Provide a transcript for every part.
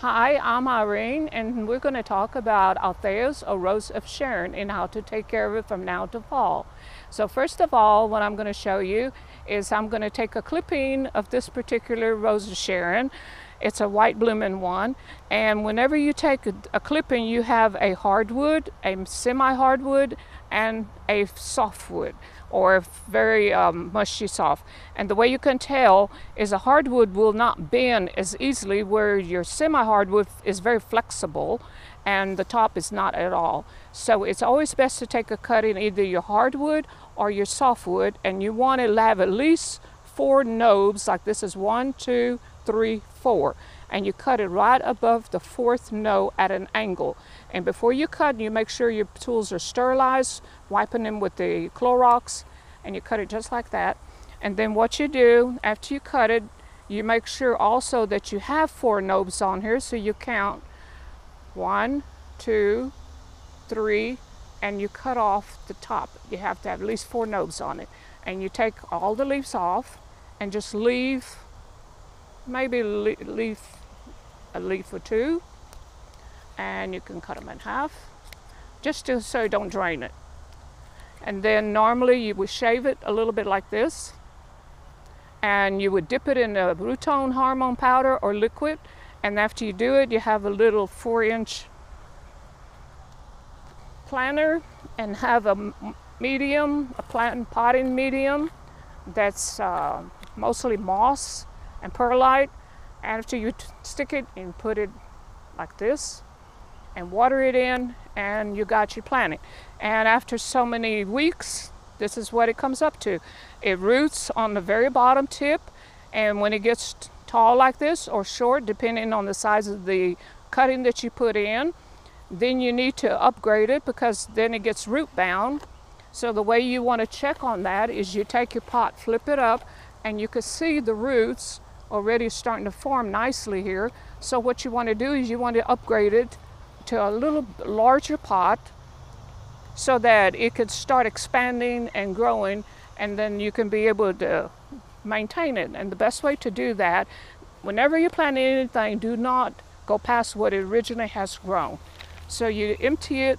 Hi, I'm Irene, and we're going to talk about Althea's or Rose of Sharon and how to take care of it from now to fall. So first of all, what I'm going to show you is I'm going to take a clipping of this particular Rose of Sharon. It's a white blooming one, and whenever you take a clipping, you have a hardwood, a semi-hardwood, and a softwood, or very mushy soft. And the way you can tell is a hardwood will not bend as easily, where your semi-hardwood is very flexible and the top is not at all. So it's always best to take a cut in either your hardwood or your softwood, and you want to have at least 4 knobs, like this is 1, 2, 3, 4, and you cut it right above the 4th knob at an angle. And before you cut, you make sure your tools are sterilized, wiping them with the Clorox, and you cut it just like that. And then what you do after you cut it, you make sure also that you have 4 knobs on here, so you count 1, 2, 3, and you cut off the top. You have to have at least 4 knobs on it, and you take all the leaves off and just leave maybe leave a leaf or 2, and you can cut them in half just so you don't drain it. And then normally you would shave it a little bit like this, and you would dip it in a Bruton hormone powder or liquid, and after you do it, you have a little 4-inch planter and have a medium, a plant potting medium that's mostly moss and perlite. After you stick it and put it like this and water it in, and you got your planting. And after so many weeks, this is what it comes up to. It roots on the very bottom tip, and when it gets tall like this or short, depending on the size of the cutting that you put in, then you need to upgrade it, because then it gets root bound. So the way you want to check on that is you take your pot, flip it up, and you can see the roots already starting to form nicely here. So what you want to do is you want to upgrade it to a little larger pot so that it could start expanding and growing, and then you can be able to maintain it. And the best way to do that, whenever you plant anything, do not go past what it originally has grown. So you empty it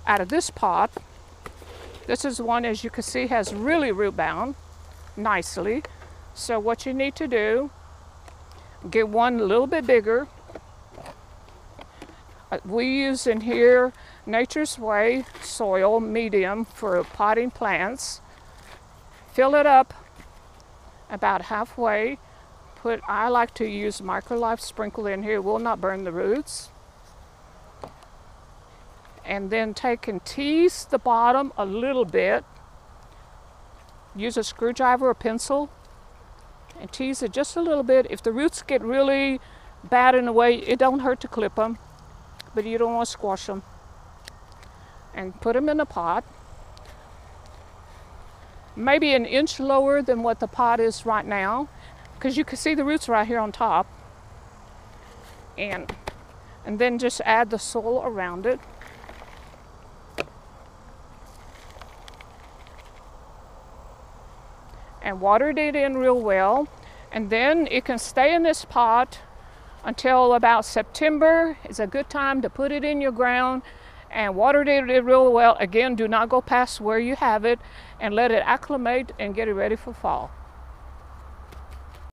out of this pot. This is one, as you can see, has really root bound nicely. So what you need to do, get one a little bit bigger. We use in here Nature's Way soil medium for potting plants. Fill it up about halfway. I like to use Microlife sprinkle in here. It will not burn the roots. And then take and tease the bottom a little bit. Use a screwdriver or pencil and tease it just a little bit. If the roots get really bad in the way, it don't hurt to clip them, but you don't want to squash them. And put them in a pot, maybe an inch lower than what the pot is right now, because you can see the roots right here on top. And then just add the soil around it. And watered it in real well, and then it can stay in this pot until about September. Is a good time to put it in your ground and water it real well. Again, do not go past where you have it, and let it acclimate and get it ready for fall.